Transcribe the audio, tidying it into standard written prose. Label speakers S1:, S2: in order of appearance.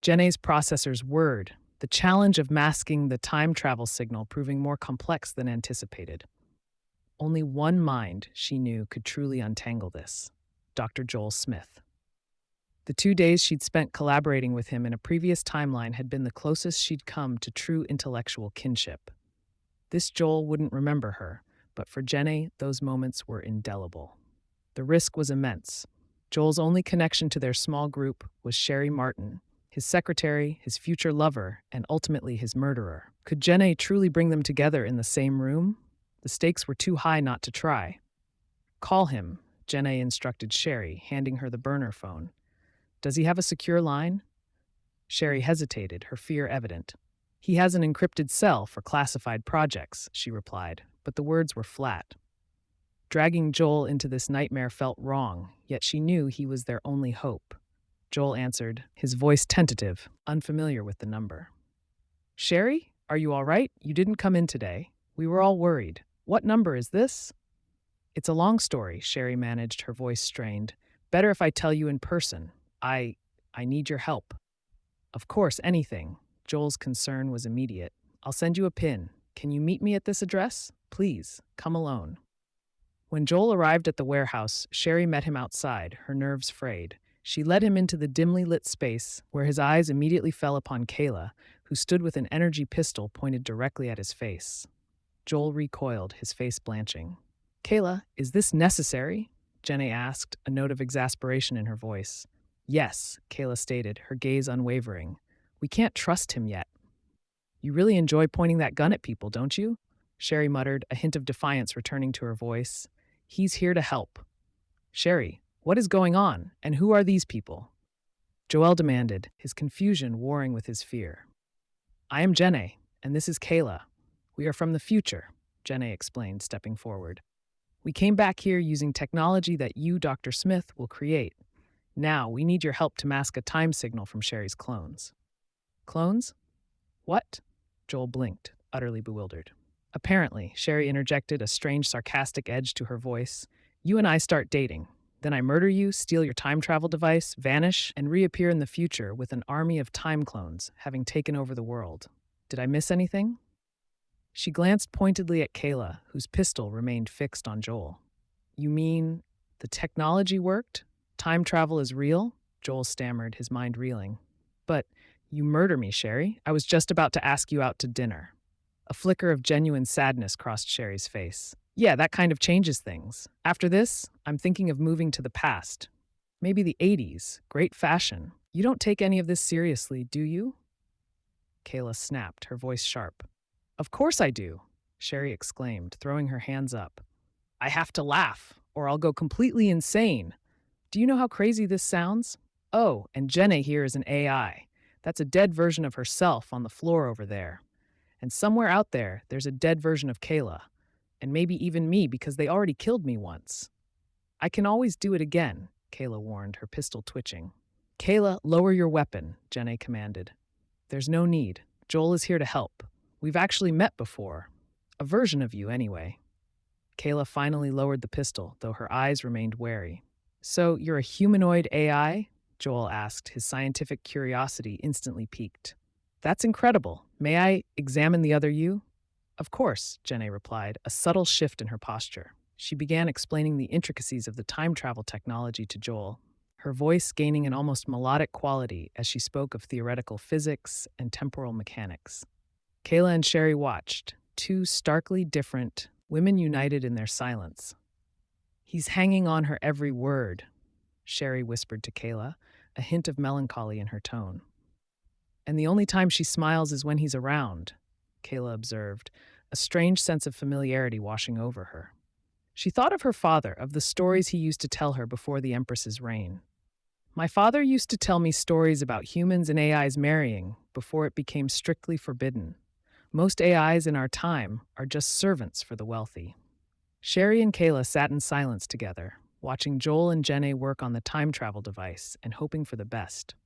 S1: Jennae's processor's word, the challenge of masking the time travel signal proving more complex than anticipated. Only one mind, she knew, could truly untangle this: Dr. Joel Smith. The 2 days she'd spent collaborating with him in a previous timeline had been the closest she'd come to true intellectual kinship. This Joel wouldn't remember her, but for Jennae, those moments were indelible. The risk was immense. Joel's only connection to their small group was Sherry Martin, his secretary, his future lover, and ultimately his murderer. Could Jennae truly bring them together in the same room? The stakes were too high not to try. "Call him," Jennae instructed Sherry, handing her the burner phone. "Does he have a secure line?" Sherry hesitated, her fear evident. "He has an encrypted cell for classified projects," she replied, but the words were flat. Dragging Joel into this nightmare felt wrong, yet she knew he was their only hope. Joel answered, his voice tentative, unfamiliar with the number. "Sherry, are you all right? You didn't come in today. We were all worried. What number is this?" "It's a long story," Sherry managed, her voice strained. "Better if I tell you in person. I need your help." "Of course, anything." Joel's concern was immediate. "I'll send you a pin. Can you meet me at this address? Please, come alone." When Joel arrived at the warehouse, Sherry met him outside, her nerves frayed. She led him into the dimly lit space, where his eyes immediately fell upon Kayla, who stood with an energy pistol pointed directly at his face. Joel recoiled, his face blanching. "Kayla, is this necessary?" Jennae asked, a note of exasperation in her voice. "Yes," Kayla stated, her gaze unwavering. "We can't trust him yet." "You really enjoy pointing that gun at people, don't you?" Sherry muttered, a hint of defiance returning to her voice. "He's here to help." "Sherry, what is going on, and who are these people?" Joel demanded, his confusion warring with his fear. "I am Jennae, and this is Kayla. We are from the future," Jennae explained, stepping forward. "We came back here using technology that you, Dr. Smith, will create. Now, we need your help to mask a time signal from Sherry's clones." "Clones? What?" Joel blinked, utterly bewildered. "Apparently," Sherry interjected, a strange sarcastic edge to her voice, "you and I start dating. Then I murder you, steal your time travel device, vanish, and reappear in the future with an army of time clones, having taken over the world. Did I miss anything?" She glanced pointedly at Kayla, whose pistol remained fixed on Joel. "You mean the technology worked? Time travel is real?" Joel stammered, his mind reeling. "But you murder me, Sherry. I was just about to ask you out to dinner." A flicker of genuine sadness crossed Sherry's face. "Yeah, that kind of changes things. After this, I'm thinking of moving to the past. Maybe the 80s, great fashion. You don't take any of this seriously, do you?" Kayla snapped, her voice sharp. "Of course I do," Sherry exclaimed, throwing her hands up. "I have to laugh, or I'll go completely insane. Do you know how crazy this sounds? Oh, and Jennae here is an AI. That's a dead version of herself on the floor over there. And somewhere out there, there's a dead version of Kayla. And maybe even me, because they already killed me once. I can always do it again," Kayla warned, her pistol twitching. "Kayla, lower your weapon," Jennae commanded. "There's no need. Joel is here to help. We've actually met before. A version of you, anyway." Kayla finally lowered the pistol, though her eyes remained wary. "So, you're a humanoid AI?" Joel asked, his scientific curiosity instantly piqued. "That's incredible. May I examine the other you?" "Of course," Jennae replied, a subtle shift in her posture. She began explaining the intricacies of the time travel technology to Joel, her voice gaining an almost melodic quality as she spoke of theoretical physics and temporal mechanics. Kayla and Sherry watched, two starkly different women united in their silence. "He's hanging on her every word," Sherry whispered to Kayla, a hint of melancholy in her tone. "And the only time she smiles is when he's around," Kayla observed, a strange sense of familiarity washing over her. She thought of her father, of the stories he used to tell her before the Empress's reign. "My father used to tell me stories about humans and AIs marrying before it became strictly forbidden. Most AIs in our time are just servants for the wealthy." Sherry and Kayla sat in silence together, watching Joel and Jennae work on the time travel device and hoping for the best.